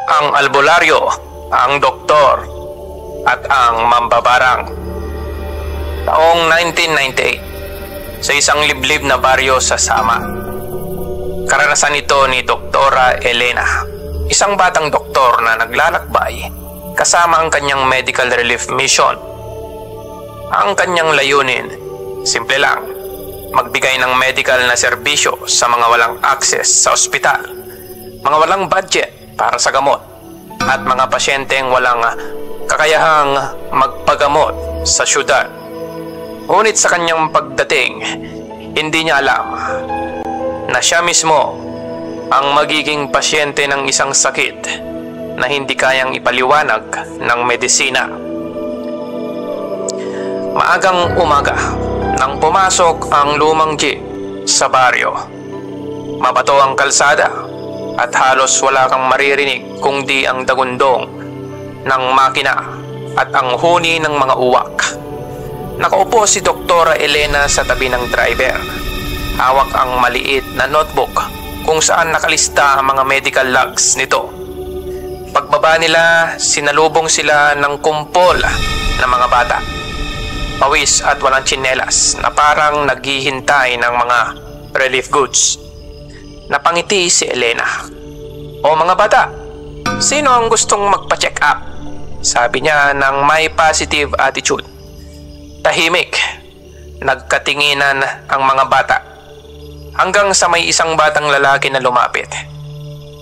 Ang albularyo, ang doktor, at ang mambabarang. Taong 1998, sa isang liblib na baryo sa Sama. Karanasan ito ni Doktora Elena, isang batang doktor na naglalakbay kasama ang kanyang medical relief mission. Ang kanyang layunin, simple lang, magbigay ng medical na serbisyo sa mga walang access sa ospital, mga walang budget para sa gamot, at mga pasyenteng walang kakayahang magpagamot sa syudad. Ngunit sa kanyang pagdating, hindi niya alam na siya mismo ang magiging pasyente ng isang sakit na hindi kayang ipaliwanag ng medisina. Maagang umaga nang pumasok ang lumang jeep sa baryo. Mabato ang kalsada at halos wala kang maririnig kundi ang dagundong ng makina at ang huni ng mga uwak. Nakaupo si Doktora Elena sa tabi ng driver. Hawak ang maliit na notebook kung saan nakalista ang mga medical logs nito. Pagbaba nila, sinalubong sila ng kumpol ng mga bata. Pawis at walang tsinelas na parang naghihintay ng mga relief goods. Napangiti si Elena. "O mga bata, sino ang gustong magpa-check up?" Sabi niya ng may positive attitude. Tahimik, nagkatinginan ang mga bata. Hanggang sa may isang batang lalaki na lumapit.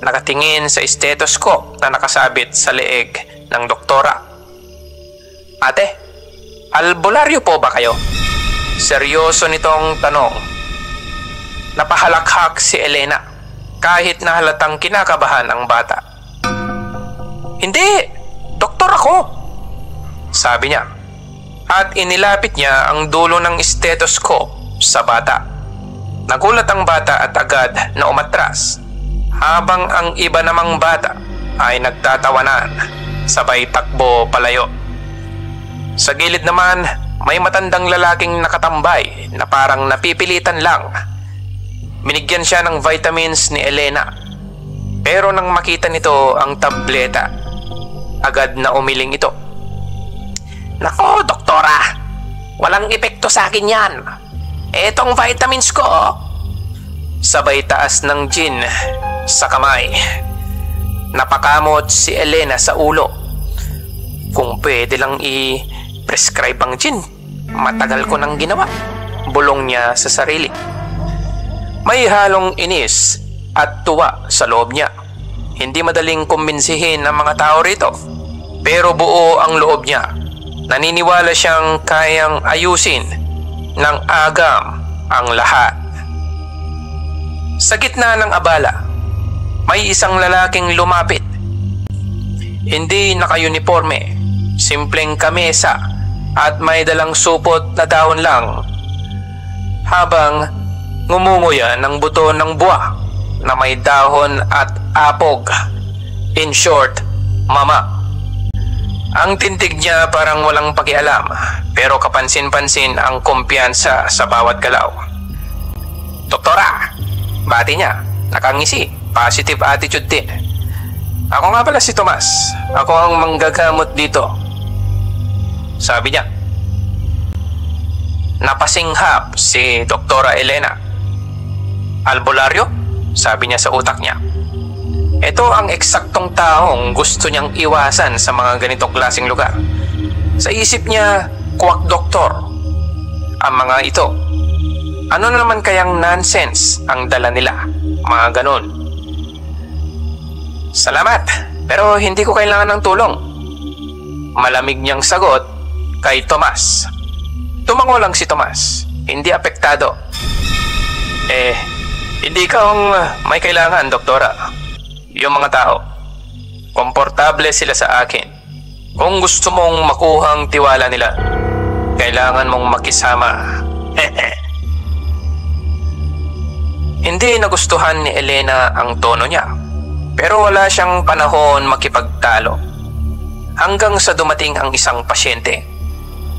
Nakatingin sa stethoscope na nakasabit sa leeg ng doktora. "Ate, albularyo po ba kayo?" Seryoso nitong tanong. Napahalakhak si Elena kahit na halatang kinakabahan ang bata. "Hindi, doktor ako," sabi niya. At inilapit niya ang dulo ng stethoscope sa bata. Nagulat ang bata at agad na umatras, habang ang iba namang bata ay nagtatawanan, sabay takbo palayo. Sa gilid naman, may matandang lalaking nakatambay na parang napipilitan lang. Binigyan siya ng vitamins ni Elena, pero nang makita nito ang tableta, agad na umiling ito. "Nako, doktora, walang epekto sa akin yan. Etong vitamins ko." Sabay taas ng gin sa kamay. Napakamot si Elena sa ulo. "Kung pwede lang i-prescribe ang gin, matagal ko nang ginawa," bulong niya sa sarili. May halong inis at tuwa sa loob niya. Hindi madaling kumbinsihin ang mga tao rito, pero buo ang loob niya. Naniniwala siyang kayang ayusin ng agam ang lahat. Sa gitna ng abala, may isang lalaking lumapit. Hindi naka-uniforme, simpleng kamesa at may dalang supot na dahon lang, habang ngumunguya ng buto ng buwa na may dahon at apog. In short, mama. Ang tintig niya parang walang pakialam, pero kapansin-pansin ang kumpiyansa sa bawat galaw. "Doktora," bati niya, nakangisi, positive attitude din. "Ako nga pala si Tomas. Ako ang manggagamot dito," sabi niya. Napasinghap si Doktora Elena. "Albularyo?" sabi niya sa utak niya. Ito ang eksaktong taong gusto niyang iwasan sa mga ganitong klaseng lugar. Sa isip niya, quack doktor ang mga ito. Ano na naman kayang nonsense ang dala nila? Mga ganon. "Salamat, pero hindi ko kailangan ng tulong," malamig niyang sagot kay Tomas. Tumango lang si Tomas, hindi apektado. Hindi ka ang may kailangan, doktora. Yung mga tao, komportable sila sa akin. Kung gusto mong makuhang tiwala nila, kailangan mong makisama." Hindi nagustuhan ni Elena ang tono niya, pero wala siyang panahon makipagtalo. Hanggang sa dumating ang isang pasyente,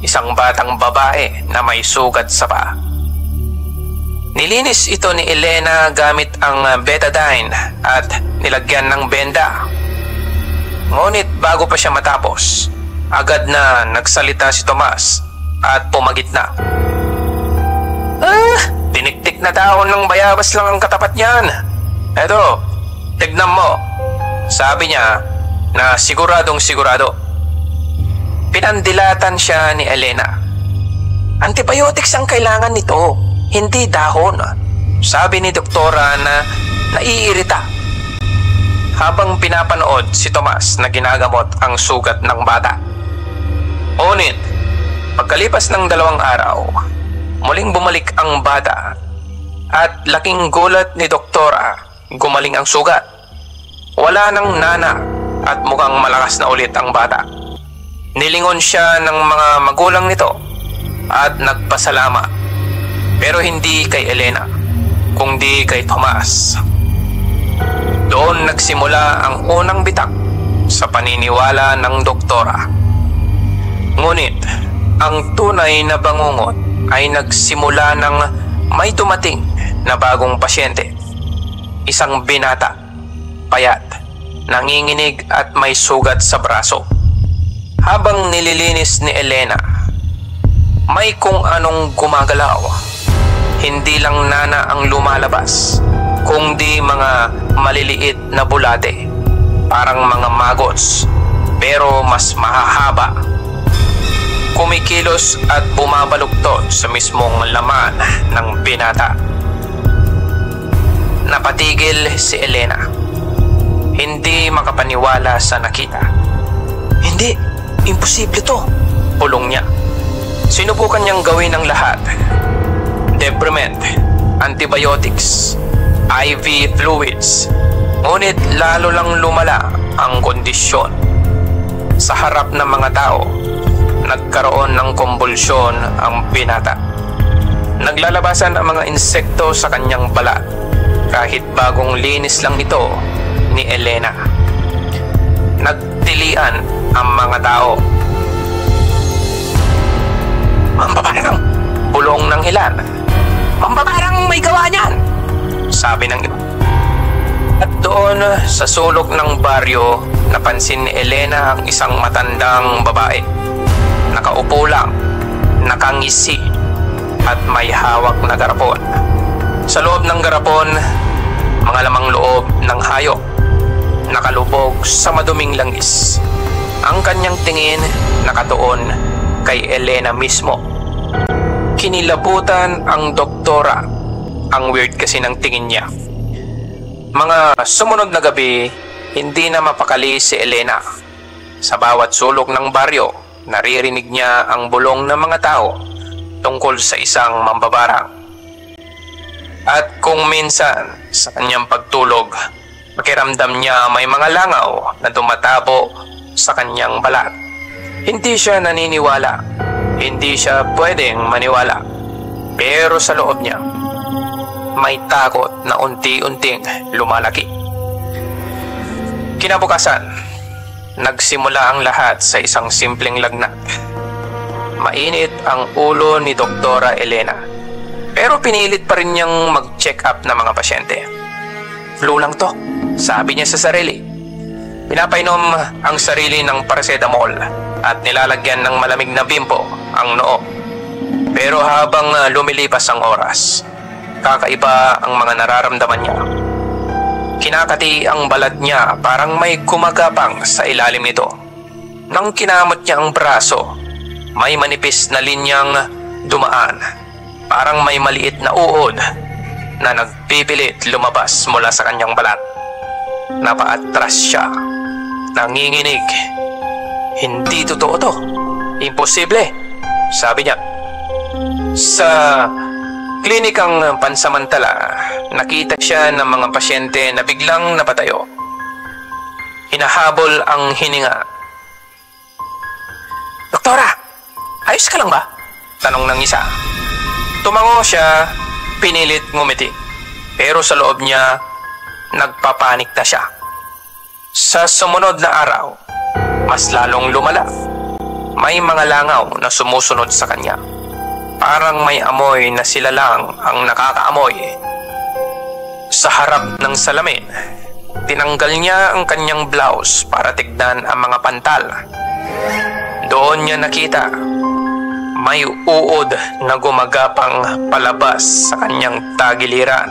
isang batang babae na may sugat sa paa. Nilinis ito ni Elena gamit ang betadine at nilagyan ng benda. Ngunit bago pa siya matapos, agad na nagsalita si Tomas at pumagitna. Tiniktik na dahon ng bayabas lang ang katapat niyan. Eto, tignan mo. Sabi niya na siguradong sigurado. Pinandilatan siya ni Elena. Antibiotics ang kailangan nito, hindi dahon. Sabi ni doktora na naiirita. Habang pinapanood si Tomas na ginagamot ang sugat ng bata. Ngunit, pagkalipas ng 2 araw, muling bumalik ang bata at laking gulat ni doktora, gumaling ang sugat. Wala nang nana at mukhang malakas na ulit ang bata. Nilingon siya ng mga magulang nito at nagpasalamat, pero hindi kay Elena, kundi kay Tomas. Doon nagsimula ang unang bitak sa paniniwala ng doktora. Ngunit ang tunay na bangungot ay nagsimula ng may dumating na bagong pasyente. Isang binata, payat, nanginginig at may sugat sa braso. Habang nililinis ni Elena, may kung anong gumagalaw. Hindi lang nana ang lumalabas, kundi mga maliliit na bulate, parang mga maggots, pero mas mahahaba. Kumikilos at bumabaluktot sa mismong laman ng binata. Napatigil si Elena. Hindi makapaniwala sa nakita. Hindi, imposible to, pulong niya. Sinubukan niyang gawin ang lahat. Debridement, antibiotics, IV fluids. Ngunit lalo lang lumala ang kondisyon. Sa harap ng mga tao, nagkaroon ng kumbulsyon ang binata. Naglalabasan ang mga insekto sa kanyang balat kahit bagong linis lang ito ni Elena. Nagtilian ang mga tao. Mambabarang! Bulong ng ilan. Mambabarang may gawa niyan! Sabi ng iba. At doon sa sulok ng baryo, napansin ni Elena ang isang matandang babae. Nakaupo lang, nakangisi, at may hawak na garapon. Sa loob ng garapon, mga lamang loob ng hayop, nakalubog sa maduming langis. Ang kanyang tingin nakatuon kay Elena mismo. Kinilabutan ang doktora. Ang weird kasi ng tingin niya. Mga sumunod na gabi, hindi na mapakali si Elena. Sa bawat sulok ng baryo, naririnig niya ang bulong ng mga tao tungkol sa isang mambabarang. At kung minsan sa kanyang pagtulog, pakiramdam niya may mga langaw na tumatabo sa kanyang balat. Hindi siya naniniwala, hindi siya pwedeng maniwala. Pero sa loob niya, may takot na unti-unting lumalaki. Kinabukasan, nagsimula ang lahat sa isang simpleng lagnat. Mainit ang ulo ni Doktora Elena, pero pinilit pa rin niyang mag-check up ng mga pasyente. Flu lang to, sabi niya sa sarili. Pinapainom ang sarili ng paracetamol at nilalagyan ng malamig na bimpo ang noo. Pero habang lumilipas ang oras, kakaiba ang mga nararamdaman niya. Kinakati ang balat niya, parang may gumagapang sa ilalim nito. Nang kinamot niya ang braso, may manipis na linyang dumaan. Parang may maliit na uod na nagpipilit lumabas mula sa kanyang balat. Napaatras siya. Nanginginig. Hindi totoo to. Imposible, sabi niya. Sa klinikang pansamantala, nakita siya ng mga pasyente na biglang napatayo. Hinahabol ang hininga. Doktora, ayos ka lang ba? Tanong ng isa. Tumango siya, pinilit ngumiti. Pero sa loob niya, nagpapanik na siya. Sa sumunod na araw, mas lalong lumala. May mga langaw na sumusunod sa kanya. Parang may amoy na sila lang ang nakakaamoy. Sa harap ng salamin, Tinanggal niya ang kanyang blouse para tignan ang mga pantal. Doon niya nakita may uod na gumagapang palabas sa kanyang tagiliran.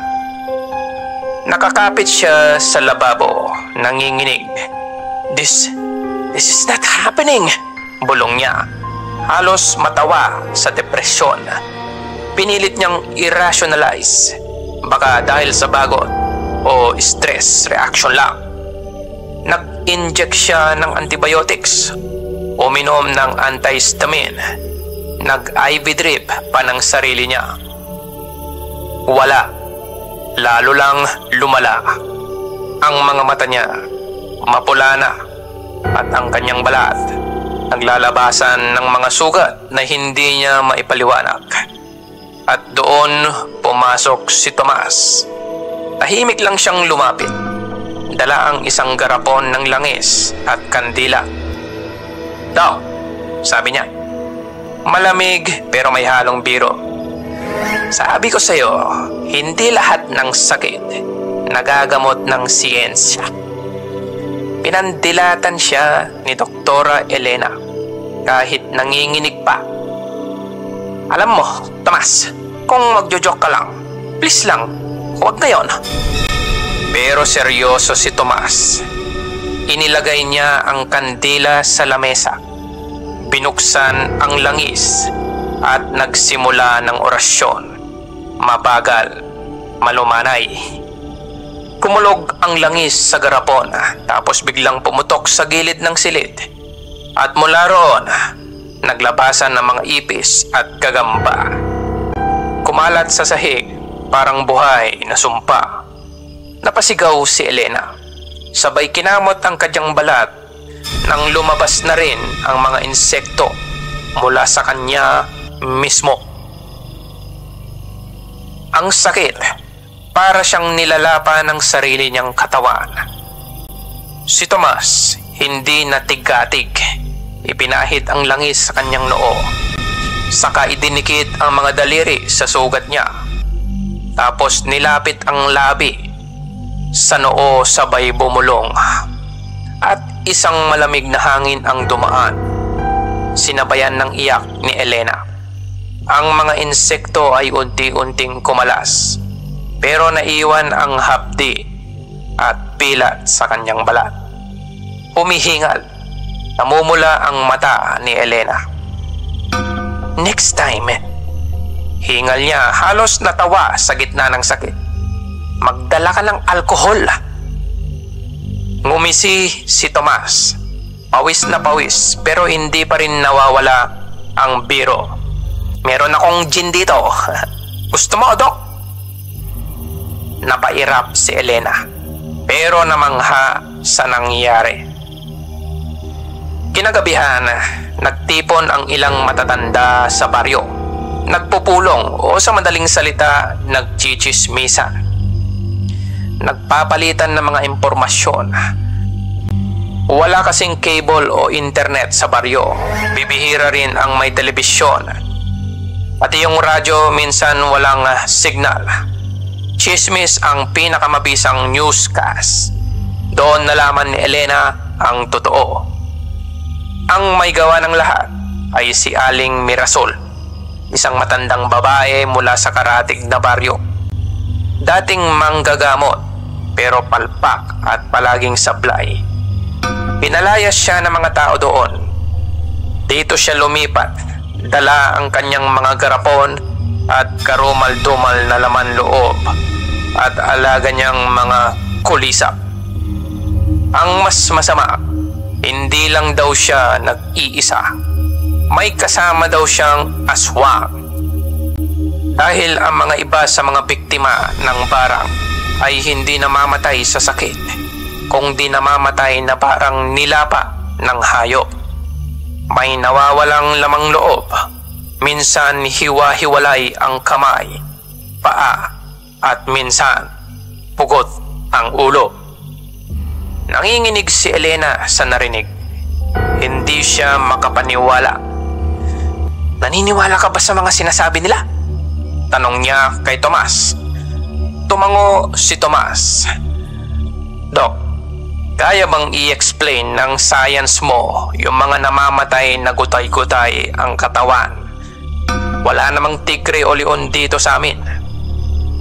Nakakapit siya sa lababo, nanginginig. This is not happening, bulong niya. Halos matawa sa depresyon. Pinilit niyang i-rationalize. Baka dahil sa bagot o stress reaction lang. Nag-inject siya ng antibiotics, uminom ng antihistamine, nag-IV drip pa ng sarili niya. Wala. Lalo lang lumala. Ang mga mata niya mapula na at ang kanyang balat naglalabasan ng mga sugat na hindi niya maipaliwanag. At doon pumasok si Tomas. Tahimik lang siyang lumapit. Dala ang isang garapon ng langis at kandila. "Doc," sabi niya. Malamig pero may halong biro. "Sabi ko sa'yo, hindi lahat ng sakit nagagamot ng siyensya." Pinandilatan siya ni Doktora Elena kahit nanginginig pa. "Alam mo, Tomas, kung magjo-joke ka lang, please lang, huwag ngayon." Pero seryoso si Tomas. Inilagay niya ang kandila sa lamesa. Binuksan ang langis at nagsimula ng orasyon. Mabagal, malumanay. Kumulog ang langis sa garapon tapos biglang pumutok sa gilid ng silid. At mula roon, naglabasan ng mga ipis at gagamba. Kumalat sa sahig, parang buhay na sumpa. Napasigaw si Elena. Sabay kinamot ang kadyang balat nang lumabas na rin ang mga insekto mula sa kanya mismo. Ang sakit, para siyang nilalapa ng sarili niyang katawan. Si Tomas hindi natigatig. Ipinahid ang langis sa kanyang noo. Saka idinikit ang mga daliri sa sugat niya. Tapos nilapit ang labi sa noo, sabay bumulong. At isang malamig na hangin ang dumaan. Sinabayan ng iyak ni Elena. Ang mga insekto ay unti-unting kumalas, pero naiwan ang hapdi at pilat sa kanyang balat. Humihingal. Namumula ang mata ni Elena. "Next time," hingal niya, halos natawa sa gitna ng sakit, "magdala ka ng alkohol." Ngumisi si Tomas. Pawis na pawis pero hindi pa rin nawawala ang biro. "Meron akong gin dito. Gusto mo, Dok?" Napairap si Elena pero namangha sa nangyari. Kinagabihan, nagtipon ang ilang matatanda sa baryo. Nagpupulong o sa madaling salita, nagchichismisan. Nagpapalitan ng mga impormasyon. Wala kasing cable o internet sa baryo. Bibihira rin ang may telebisyon. Pati yung radyo minsan walang signal. Chismis ang pinakamabisang newscast. Doon nalaman ni Elena ang totoo. Ang may gawa ng lahat ay si Aling Mirasol, isang matandang babae mula sa karatig na baryo. Dating manggagamot pero palpak at palaging sablay. Pinalayas siya ng mga tao doon. Dito siya lumipat, dala ang kanyang mga garapon at karumal-dumal na laman loob at alaga niyang mga kulisap. Ang mas masama, hindi lang daw siya nag-iisa. May kasama daw siyang aswang. Dahil ang mga iba sa mga biktima ng barang ay hindi namamatay sa sakit, kundi namamatay na parang nilapa ng hayop. May nawawalang lamang loob. Minsan hiwa-hiwalay ang kamay, paa, at minsan pugot ang ulo. Nanginginig si Elena sa narinig. Hindi siya makapaniwala. "Naniniwala ka ba sa mga sinasabi nila?" tanong niya kay Tomas. Tumango si Tomas. "Dok, Kaya bang i-explain ng science mo yung mga namamatay na gutay-gutay ang katawan? Wala namang tigre o leon dito sa amin.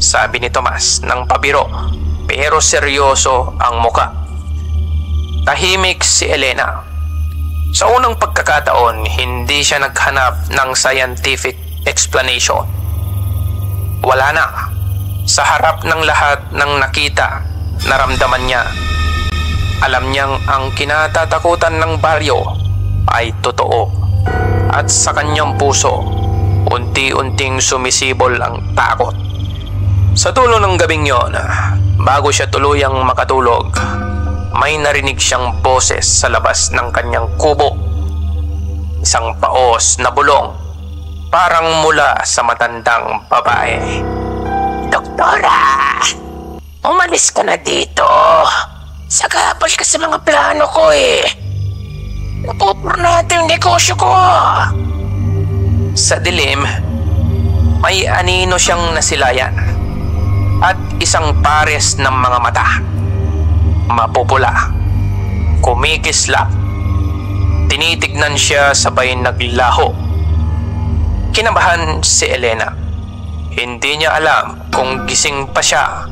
Sabi ni Tomas ng pabiro pero seryoso ang muka. Tahimik si Elena. Sa unang pagkakataon, hindi siya naghanap ng scientific explanation. Wala na. Sa harap ng lahat ng nakita, naramdaman niya. Alam niyang ang kinatatakutan ng baryo ay totoo. At sa kanyang puso, unti-unting sumisibol ang takot. Sa dulo ng gabing yon, bago siya tuluyang makatulog, may narinig siyang boses sa labas ng kanyang kubo. Isang paos na bulong, parang mula sa matandang babae. Doktora, umalis ka na dito. Sagabal ka sa mga plano ko eh. Napupuro natin yung negosyo ko. Sa dilim, may anino siyang nasilayan at isang pares ng mga mata. Mapupula, kumikislap. Tinitignan siya sabay naglaho. Kinabahan si Elena. Hindi niya alam kung gising pa siya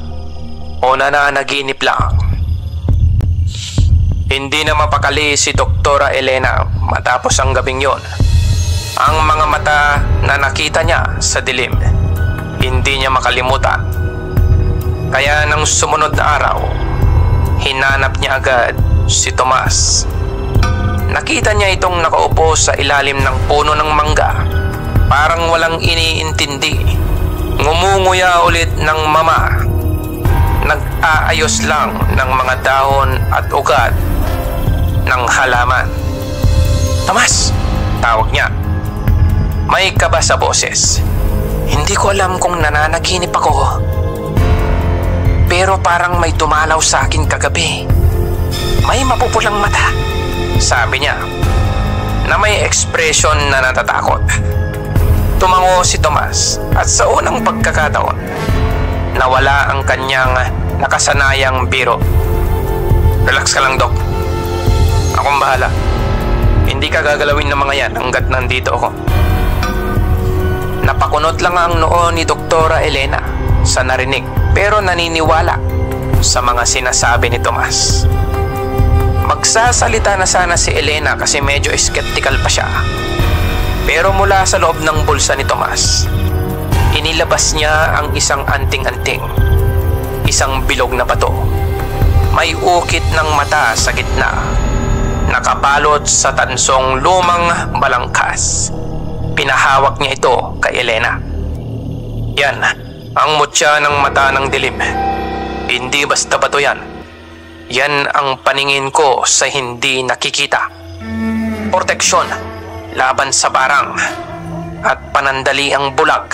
o nananaginip lang. Hindi na mapakali si Doktora Elena matapos ang gabing yon. Ang mga mata na nakita niya sa dilim, hindi niya makalimutan. Kaya nang sumunod na araw, hinanap niya agad si Tomas. Nakita niya itong nakaupo sa ilalim ng puno ng mangga, parang walang iniintindi. Ngumunguya ulit ng mama. Nag-aayos lang ng mga dahon at ugat ng halaman. Tomas! Tawag niya. May kaba sa boses. Hindi ko alam kung nananaginip ako. Pero parang may dumalaw sa akin kagabi. May mapupulang mata. Sabi niya na may ekspresyon na natatakot. Tumango si Tomas at sa unang pagkakataon, nawala ang kanyang nakasanayang biro. Relax ka lang, Dok. Akong bahala. Hindi ka gagalawin ng mga yan hanggat nandito ako. Napakunot lang ang noo ni Doktora Elena sa narinig pero naniniwala sa mga sinasabi ni Tomas. Magsasalita na sana si Elena kasi medyo skeptical pa siya. Pero mula sa loob ng bulsa ni Tomas, inilabas niya ang isang anting-anting. Isang bilog na bato. May ukit ng mata sa gitna. Nakabalot sa tansong lumang balangkas. Pinahawak niya ito kay Elena. Yan, ang mutya ng mata ng dilim. Hindi basta bato yan. Yan ang paningin ko sa hindi nakikita. Proteksyon, laban sa barang, at panandali ang bulag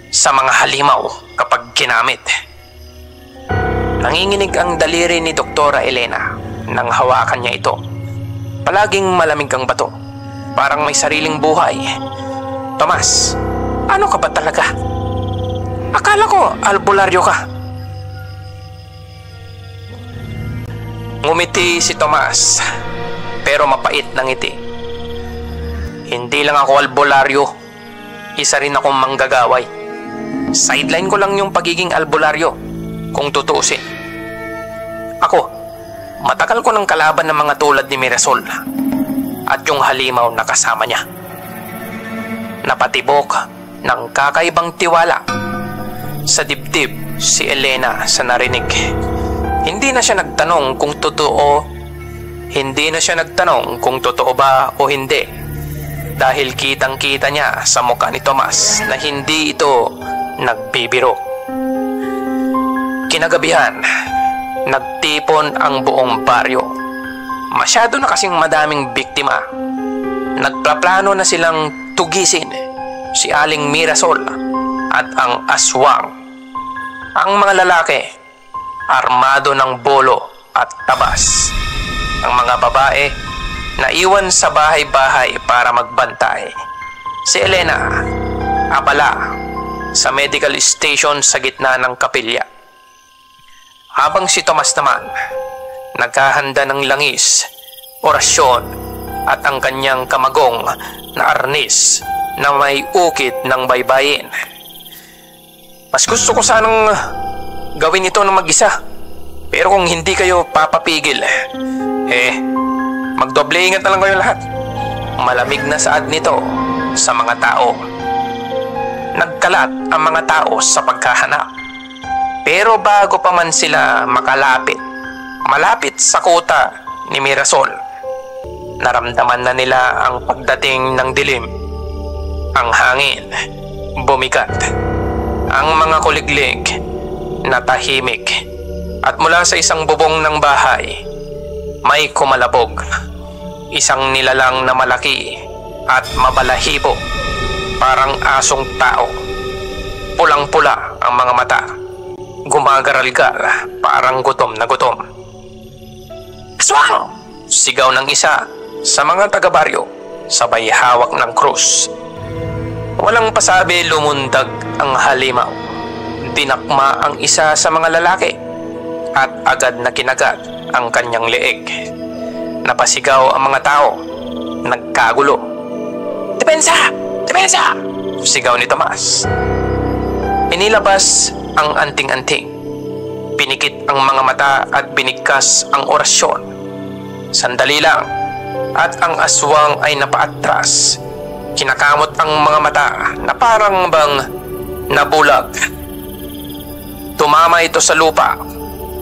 sa mga halimaw kapag ginamit. Nanginginig ang daliri ni Doktora Elena nang hawakan niya ito. Palaging malamig ang bato. Parang may sariling buhay. Tomas, ano ka ba talaga? Akala ko albularyo ka. Ngumiti si Tomas, pero mapait ng ngiti. Hindi lang ako albularyo. Isa rin akong manggagaway. Sideline ko lang yung pagiging albularyo, kung tutuusin. Ako, matagal ko ng kalaban ng mga tulad ni Mirasol at yung halimaw na kasama niya. Napatibok ng kakaibang tiwala sa dibdib si Elena sa narinig. Hindi na siya nagtanong kung totoo. Hindi na siya nagtanong kung totoo ba o hindi. Dahil kitang-kita niya sa mukha ni Tomas na hindi ito nagbibiro. Kinagabihan, nagtipon ang buong baryo. Masyado na kasing madaming biktima. Nagplaplano na silang tugisin si Aling Mirasol at ang aswang. Ang mga lalaki, armado ng bolo at tabas. Ang mga babae, naiwan sa bahay-bahay para magbantay. Si Elena, abala sa medical station sa gitna ng kapilya. Habang si Tomas naman, naghahanda ng langis, orasyon at ang kanyang kamagong na arnis na may ukit ng baybayin. Mas gusto ko sanang gawin ito ng mag-isa. Pero kung hindi kayo papapigil, magdoble ingat na lang kayo lahat. Malamig na saad nito sa mga tao. Nagkalat ang mga tao sa pagkahanap. Pero bago pa man sila malapit sa kuta ni Mirasol, naramdaman na nila ang pagdating ng dilim. Ang hangin, bumigat. Ang mga kuliglig, natahimik. At mula sa isang bubong ng bahay, may kumalabog. Isang nilalang na malaki at mabalahibo, parang asong tao. Pulang-pula ang mga mata. Gumagaralgal, parang gutom na gutom. "Aswang!" sigaw ng isa sa mga taga-baryo, sabay hawak ng krus. Walang pasabi, lumundag ang halimaw. Dinakma ang isa sa mga lalaki at agad na kinagat ang kanyang leeg. Napasigaw ang mga tao. Nagkagulo. "Depensa! Depensa!" sigaw ni Tomas. Inilabas ang anting-anting. Pinikit ang mga mata at binigkas ang orasyon. Sandali lang at ang aswang ay napaatras. Kinakamot ang mga mata na parang bang nabulag. Tumama ito sa lupa,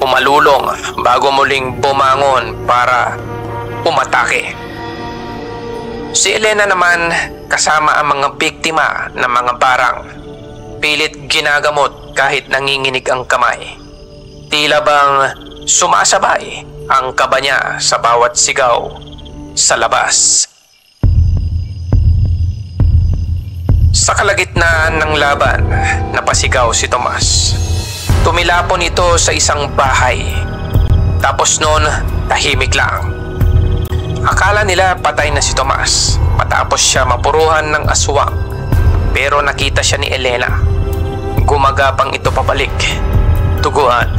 umalulong bago muling bumangon para umatake. Si Elena naman kasama ang mga biktima ng mga barang. Pilit ginagamot kahit nanginginig ang kamay. Tila bang sumasabay ang kaba niya sa bawat sigaw sa labas. Sa kalagitnaan ng laban, napasigaw si Tomas. Tumilapon ito sa isang bahay. Tapos noon, tahimik lang. Akala nila patay na si Tomas matapos siya mapuruhan ng aswang. Pero nakita siya ni Elena. Gumagapang ito pabalik. Tuguan,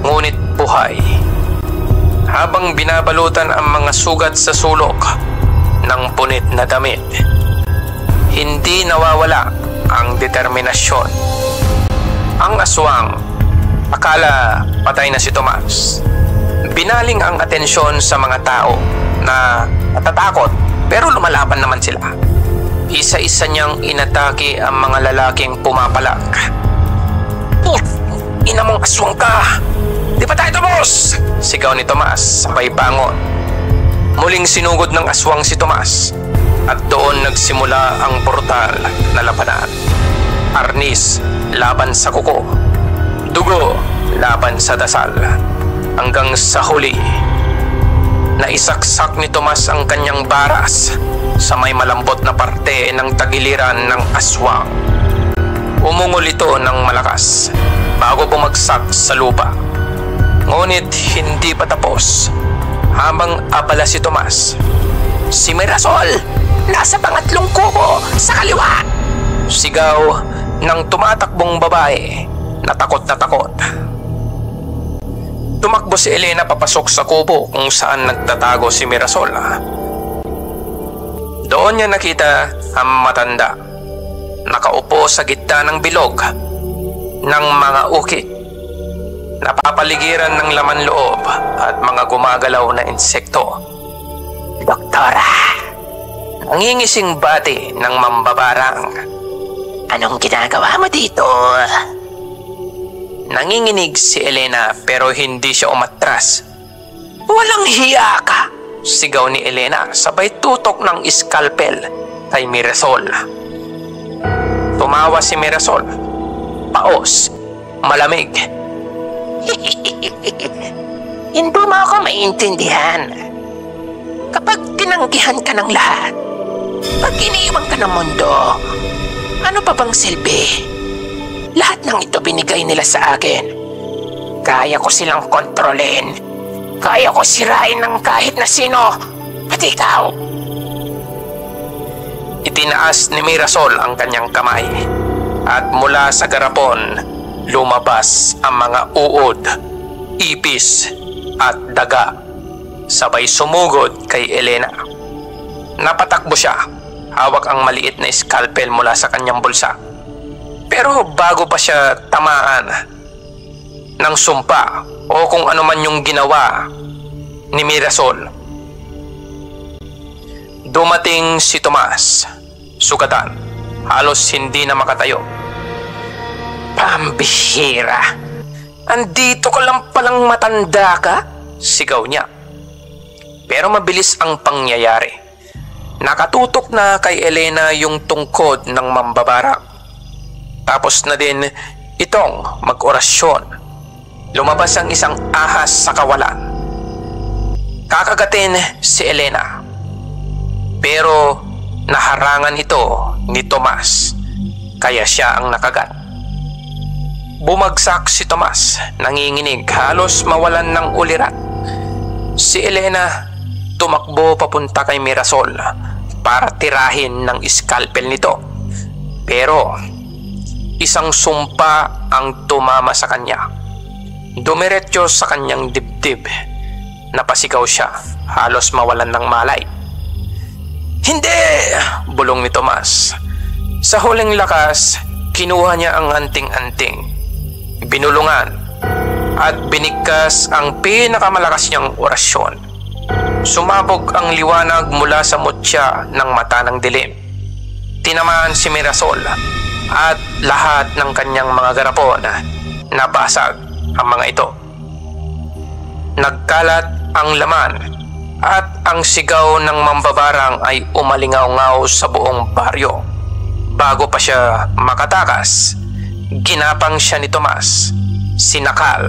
ngunit buhay. Habang binabalutan ang mga sugat sa sulok ng punit na damit, hindi nawawala ang determinasyon. Ang aswang, akala patay na si Tomas. Binaling ang atensyon sa mga tao na natatakot pero lumalaban naman sila. Isa-isa niyang inatake ang mga lalaking pumapalag. "Ina mong aswang ka! Di pa tayo tapos!" sigaw ni Tomas sabay bangon. Muling sinugod ng aswang si Tomas at doon nagsimula ang brutal na labanan. Arnis laban sa kuko, dugo laban sa dasal, hanggang sa huli naisaksak ni Tomas ang kanyang baras sa may malambot na parte ng tagiliran ng aswang. Umungol ito ng malakas bago bumagsak sa lupa. Ngunit hindi pa tapos. Habang abala si Tomas, "Si Mirasol! Nasa pangatlong kubo sa kaliwa!" sigaw ng tumatakbong babae na takot na takot. Tumakbo si Elena papasok sa kubo kung saan nagtatago si Mirasol. Doon niya nakita ang matanda. Nakaupo sa gitna ng bilog ng mga ukit. Napapaligiran ng laman loob at mga gumagalaw na insekto. "Doktora!" nangingising bati ng mambabarang. "Anong ginagawa mo dito?" Nanginginig si Elena pero hindi siya umatras. "Walang hiya ka!" sigaw ni Elena sabay tutok ng iskalpel kay Mirasol. Tumawa si Mirasol. Paos, malamig. "Hindi mo ako maintindihan. Kapag tinanggihan ka ng lahat, pag iniiwan ka ng mundo, ano pa bang silbi? Lahat ng ito binigay nila sa akin. Kaya ko silang kontrolin. Kaya ko sirain ng kahit na sino. Pati ikaw." Itinaas ni Mirasol ang kanyang kamay at mula sa garapon lumabas ang mga uod ipis at daga. Sabay sumugod kay Elena. Napatakbo siya, hawak ang maliit na scalpel mula sa kanyang bulsa. Pero bago pa siya tamaan ng sumpa o kung ano man yung ginawa ni Mirasol, dumating si Tomas, sugatan, halos hindi na makatayo. Pambihira! Andito ka lang palang matanda ka? Sigaw niya. Pero mabilis ang pangyayari. Nakatutok na kay Elena yung tungkod ng mambabarang. Tapos na din itong mag-orasyon. Lumabas ang isang ahas sa kawalan. Kakagatin si Elena. Pero naharangan ito ni Tomas, kaya siya ang nakagat. Bumagsak si Tomas, nanginginig, halos mawalan ng ulirat. Si Elena tumakbo papunta kay Mirasol para tirahin ng scalpel nito. Pero isang sumpa ang tumama sa kanya. Dumiretso sa kanyang dibdib. Napasigaw siya, halos mawalan ng malay. "Hindi!" bulong ni Tomas. Sa huling lakas, kinuha niya ang anting-anting, binulungan at binigkas ang pinakamalakas niyang orasyon. Sumabog ang liwanag mula sa mutya ng mata ng dilim. Tinamaan si Mirasol at lahat ng kanyang mga garapon. Nabasag ang mga ito. Nagkalat ang laman at ang sigaw ng mambabarang ay umalingaw-ngaw sa buong baryo. Bago pa siya makatakas, ginapang siya ni Tomas. Sinakal,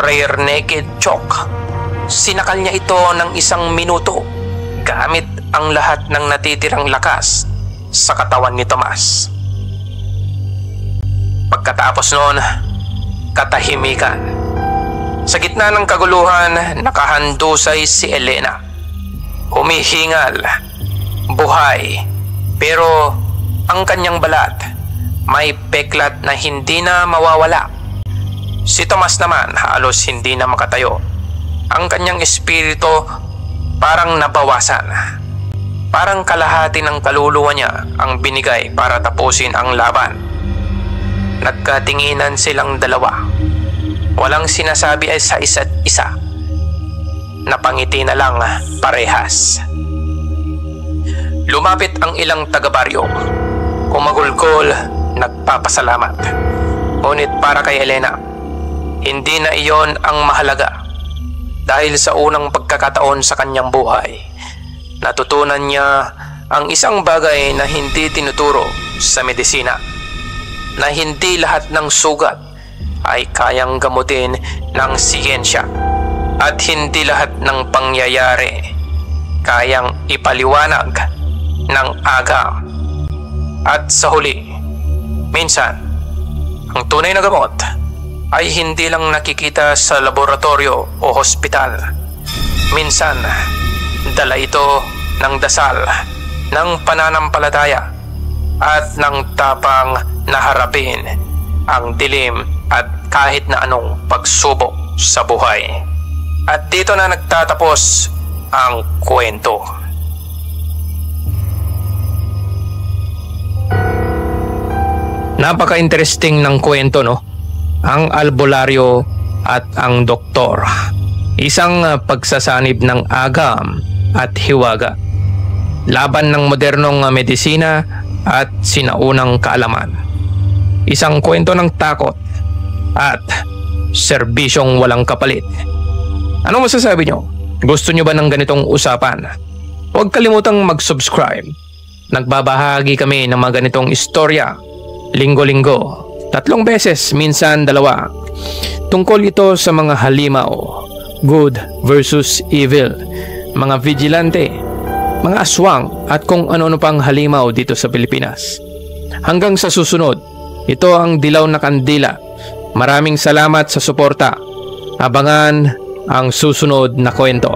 rear naked choke. Sinakal niya ito ng 1 minuto gamit ang lahat ng natitirang lakas sa katawan ni Tomas. Pagkatapos noon, katahimikan. Sa gitna ng kaguluhan, nakahandusay si Elena. Humihingal, buhay, pero ang kanyang balat may peklat na hindi na mawawala. Si Tomas naman halos hindi na makatayo. Ang kanyang espiritu parang nabawasan. Parang kalahati ng kaluluwa niya ang binigay para tapusin ang laban. Nagkatinginan silang dalawa. Walang sinasabi ay sa isa't isa. Napangiti na lang parehas. Lumapit ang ilang taga-baryo. Kumagulgol, nagpapasalamat. Ngunit para kay Elena, hindi na iyon ang mahalaga. Dahil sa unang pagkakataon sa kanyang buhay, natutunan niya ang isang bagay na hindi tinuturo sa medisina. Na hindi lahat ng sugat ay kayang gamutin ng siyensya. At hindi lahat ng pangyayari kayang ipaliwanag ng aga. At sa huli, minsan, ang tunay na gamot ay hindi lang nakikita sa laboratorio o hospital. Minsan, dala ito ng dasal, ng pananampalataya, at ng tapang na harapin ang dilim at kahit na anong pagsubok sa buhay. At dito na nagtatapos ang kwento. Napaka-interesting ng kwento, no? Ang albularyo at ang doktor. Isang pagsasanib ng agam at hiwaga. Laban ng modernong medisina at sinaunang kaalaman. Isang kwento ng takot at serbisyong walang kapalit. Anong masasabi nyo? Gusto nyo ba ng ganitong usapan? Huwag kalimutang mag-subscribe. Nagbabahagi kami ng mga ganitong istorya linggo-linggo, 3 beses, minsan 2. Tungkol ito sa mga halimaw, good versus evil, mga vigilante, mga aswang at kung ano-ano pang halimaw dito sa Pilipinas. Hanggang sa susunod, ito ang Dilaw na Kandila. Maraming salamat sa suporta. Abangan ang susunod na kwento.